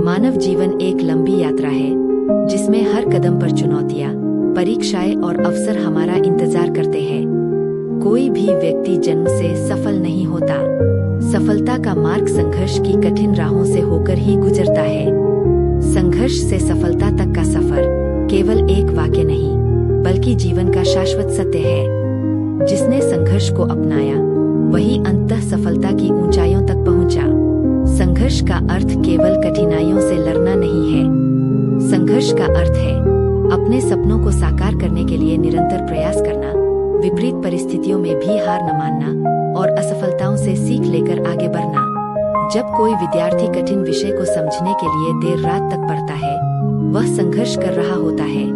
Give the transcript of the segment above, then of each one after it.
मानव जीवन एक लंबी यात्रा है जिसमें हर कदम पर चुनौतियां, परीक्षाएं और अवसर हमारा इंतजार करते हैं। कोई भी व्यक्ति जन्म से सफल नहीं होता। सफलता का मार्ग संघर्ष की कठिन राहों से होकर ही गुजरता है। संघर्ष से सफलता तक का सफर केवल एक वाक्य नहीं, बल्कि जीवन का शाश्वत सत्य है। जिसने संघर्ष को अपनाया वही अंततः सफलता की ऊंचाइयों तक पहुंचा। संघर्ष का अर्थ केवल कठिनाइयों से लड़ना नहीं है। संघर्ष का अर्थ है अपने सपनों को साकार करने के लिए निरंतर प्रयास करना, विपरीत परिस्थितियों में भी हार न मानना और असफलताओं से सीख लेकर आगे बढ़ना। जब कोई विद्यार्थी कठिन विषय को समझने के लिए देर रात तक पढ़ता है, वह संघर्ष कर रहा होता है।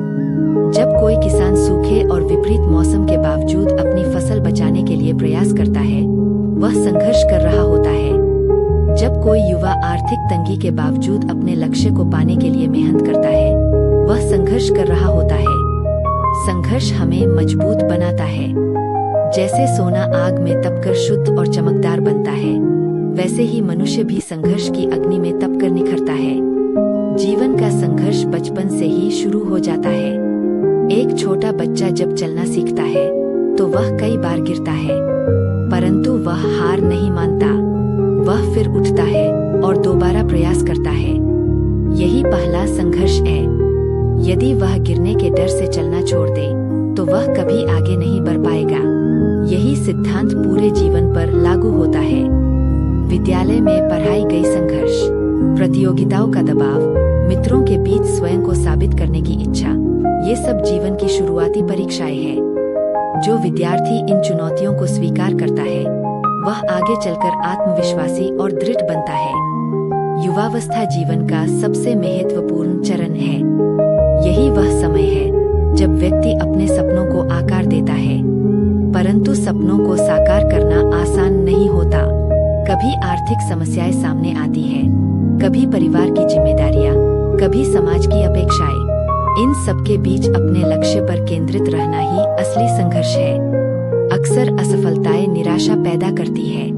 जब कोई किसान सूखे और विपरीत मौसम के बावजूद अपनी फसल बचाने के लिए प्रयास करता है, वह संघर्ष कर रहा होता है। जब कोई युवा आर्थिक तंगी के बावजूद अपने लक्ष्य को पाने के लिए मेहनत करता है, वह संघर्ष कर रहा होता है। संघर्ष हमें मजबूत बनाता है। जैसे सोना आग में तपकर शुद्ध और चमकदार बनता है, वैसे ही मनुष्य भी संघर्ष की अग्नि में तपकर निखरता है। जीवन का संघर्ष बचपन से ही शुरू हो जाता है। एक छोटा बच्चा जब चलना सीखता है तो वह कई बार गिरता है, परंतु वह हार नहीं मानता। वह फिर उठता है और दोबारा प्रयास करता है। यही पहला संघर्ष है। यदि वह गिरने के डर से चलना छोड़ दे तो वह कभी आगे नहीं बढ़ पाएगा। यही सिद्धांत पूरे जीवन पर लागू होता है। विद्यालय में पढ़ाई गई संघर्ष, प्रतियोगिताओं का दबाव, मित्रों के बीच स्वयं को साबित करने की इच्छा, ये सब जीवन की शुरुआती परीक्षाएं हैं। जो विद्यार्थी इन चुनौतियों को स्वीकार करता है, वह आगे चलकर आत्मविश्वासी और दृढ़ बनता है। युवावस्था जीवन का सबसे महत्वपूर्ण चरण है। यही वह समय है जब व्यक्ति अपने सपनों को आकार देता है। परंतु सपनों को साकार करना आसान नहीं होता। कभी आर्थिक समस्याएं सामने आती है, कभी परिवार की जिम्मेदारियां, कभी समाज की अपेक्षाएं। इन सब के बीच अपने लक्ष्य पर केंद्रित रहना ही असली संघर्ष है। अक्सर असफलताएं निराशा पैदा करती है।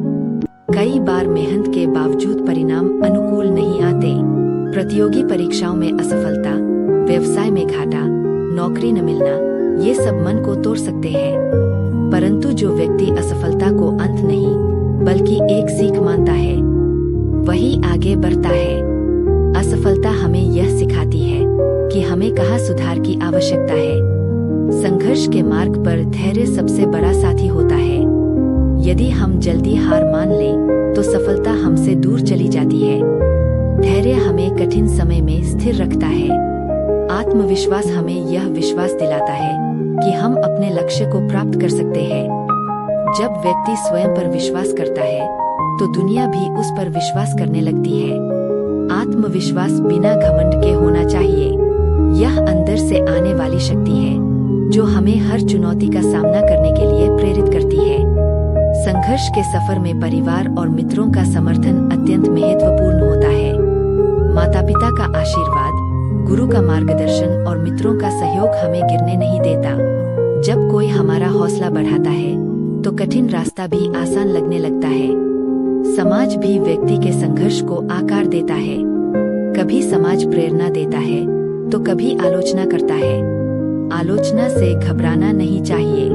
कई बार मेहनत के बावजूद परिणाम अनुकूल नहीं आते। प्रतियोगी परीक्षाओं में असफलता, व्यवसाय में घाटा, नौकरी न मिलना, ये सब मन को तोड़ सकते हैं। परंतु जो व्यक्ति असफलता को अंत नहीं बल्कि एक सीख मानता है, वही आगे बढ़ता है। असफलता हमें यह सिखाती है कि हमें कहाँ सुधार की आवश्यकता है। संघर्ष के मार्ग पर धैर्य सबसे बड़ा साथी होता है। यदि हम जल्दी हार मान लें तो सफलता हमसे दूर चली जाती है। धैर्य हमें कठिन समय में स्थिर रखता है। आत्मविश्वास हमें यह विश्वास दिलाता है कि हम अपने लक्ष्य को प्राप्त कर सकते हैं। जब व्यक्ति स्वयं पर विश्वास करता है तो दुनिया भी उस पर विश्वास करने लगती है। आत्मविश्वास बिना घमंड के होना चाहिए। यह अंदर से आने वाली शक्ति है जो हमें हर चुनौती का सामना करने के लिए प्रेरित करती है। संघर्ष के सफर में परिवार और मित्रों का समर्थन अत्यंत महत्वपूर्ण होता है। माता-पिता का आशीर्वाद, गुरु का मार्गदर्शन और मित्रों का सहयोग हमें गिरने नहीं देता। जब कोई हमारा हौसला बढ़ाता है तो कठिन रास्ता भी आसान लगने लगता है। समाज भी व्यक्ति के संघर्ष को आकार देता है। कभी समाज प्रेरणा देता है तो कभी आलोचना करता है। आलोचना से घबराना नहीं चाहिए।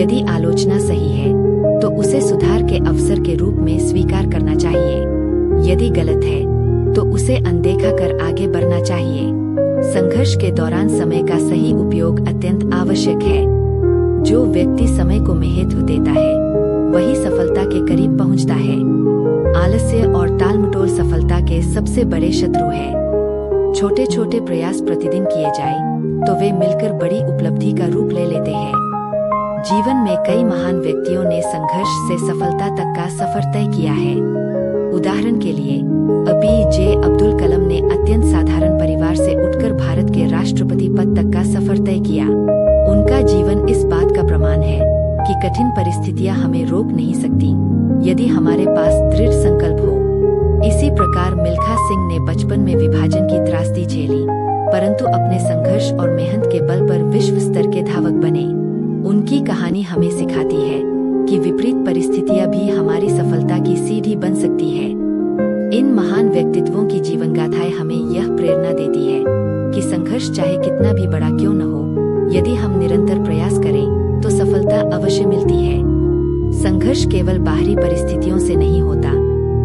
यदि आलोचना सही है तो उसे सुधार के अवसर के रूप में स्वीकार करना चाहिए। यदि गलत है तो उसे अनदेखा कर आगे बढ़ना चाहिए। संघर्ष के दौरान समय का सही उपयोग अत्यंत आवश्यक है। जो व्यक्ति समय को महत्व देता है वही सफलता के करीब पहुंचता है। आलस्य और टालमटोल सफलता के सबसे बड़े शत्रु हैं। छोटे छोटे प्रयास प्रतिदिन किए जाए तो वे मिलकर बड़ी उपलब्धि का रूप ले लेते हैं। जीवन में कई महान व्यक्तियों ने संघर्ष से सफलता तक का सफर तय किया है। उदाहरण के लिए ए.पी.जे. अब्दुल कलाम ने अत्यंत साधारण परिवार से उठकर भारत के राष्ट्रपति पद तक का सफर तय किया। उनका जीवन इस बात का प्रमाण है कि कठिन परिस्थितियां हमें रोक नहीं सकती, यदि हमारे पास दृढ़ संकल्प हो। इसी प्रकार मिल्खा सिंह ने बचपन में विभाजन की त्रासदी झेली, परंतु अपने संघर्ष और मेहनत के बल पर विश्व स्तर के धावक बने। उनकी कहानी हमें सिखाती है कि विपरीत परिस्थितियां भी हमारी सफलता की सीढ़ी बन सकती है। इन महान व्यक्तित्वों की जीवन गाथाएं हमें संघर्ष चाहे कितना भी बड़ा क्यों न हो, यदि हम निरंतर प्रयास करें तो सफलता अवश्य मिलती है। संघर्ष केवल बाहरी परिस्थितियों से नहीं होता,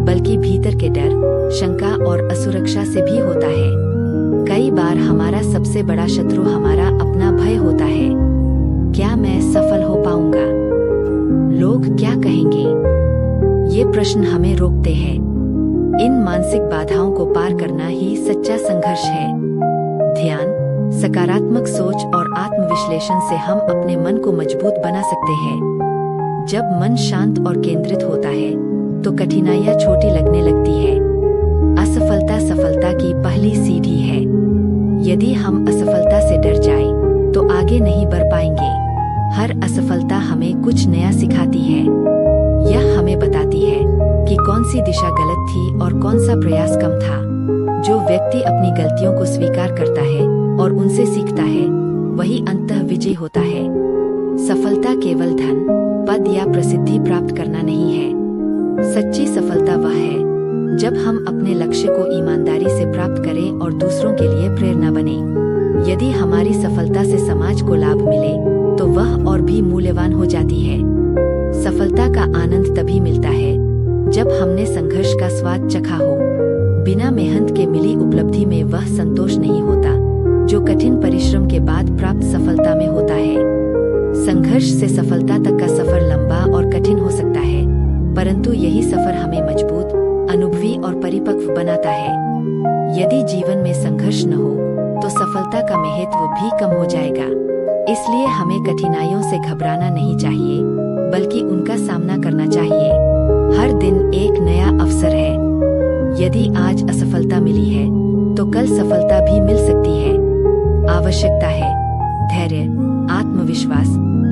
बल्कि भीतर के डर, शंका और असुरक्षा से भी होता है। कई बार हमारा सबसे बड़ा शत्रु हमारा अपना भय होता है। क्या मैं सफल हो पाऊंगा? लोग क्या कहेंगे? ये प्रश्न हमें रोकते हैं। इन मानसिक बाधाओं को पार करना ही सच्चा संघर्ष है। ध्यान, सकारात्मक सोच और आत्मविश्लेषण से हम अपने मन को मजबूत बना सकते हैं। जब मन शांत और केंद्रित होता है तो कठिनाइयां छोटी लगने लगती है। असफलता सफलता की पहली सीढ़ी है। यदि हम असफलता से डर जाएं, तो आगे नहीं बढ़ पाएंगे। हर असफलता हमें कुछ नया सिखाती है। यह हमें बताती है कि कौन सी दिशा गलत थी और कौन सा प्रयास कम था। जो व्यक्ति अपनी गलतियों को स्वीकार करता है और उनसे सीखता है, वही अंततः विजयी होता है। सफलता केवल धन, पद या प्रसिद्धि प्राप्त करना नहीं है। सच्ची सफलता वह है जब हम अपने लक्ष्य को ईमानदारी से प्राप्त करें और दूसरों के लिए प्रेरणा बने। यदि हमारी सफलता से समाज को लाभ मिले तो वह और भी मूल्यवान हो जाती है। सफलता का आनंद तभी मिलता है जब हमने संघर्ष का स्वाद चखा हो। बिना मेहनत के मिली उपलब्धि में वह संतोष नहीं होता जो कठिन परिश्रम के बाद प्राप्त सफलता में होता है। संघर्ष से सफलता तक का सफर लंबा और कठिन हो सकता है, परंतु यही सफर हमें मजबूत, अनुभवी और परिपक्व बनाता है। यदि जीवन में संघर्ष न हो तो सफलता का महत्व भी कम हो जाएगा। इसलिए हमें कठिनाइयों से घबराना नहीं चाहिए, बल्कि उनका सामना करना चाहिए। हर दिन एक नया अवसर है। यदि आज असफलता मिली है तो कल सफलता भी मिल सकती है। आवश्यकता है धैर्य, आत्मविश्वास,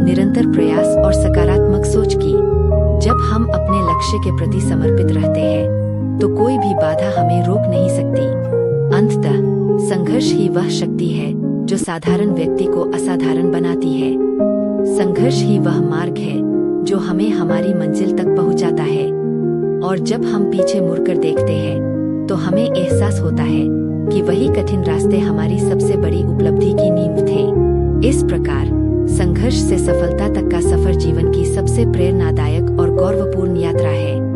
निरंतर प्रयास और सकारात्मक सोच की। जब हम अपने लक्ष्य के प्रति समर्पित रहते हैं तो कोई भी बाधा हमें रोक नहीं सकती। अंततः संघर्ष ही वह शक्ति है जो साधारण व्यक्ति को असाधारण बनाती है। संघर्ष ही वह मार्ग है जो हमें हमारी मंजिल तक पहुंचाता है। और जब हम पीछे मुड़कर देखते हैं तो हमें एहसास होता है कि वही कठिन रास्ते हमारी सबसे बड़ी उपलब्धि की नींव थे। इस प्रकार संघर्ष से सफलता तक का सफर जीवन की सबसे प्रेरणादायक और गौरवपूर्ण यात्रा है।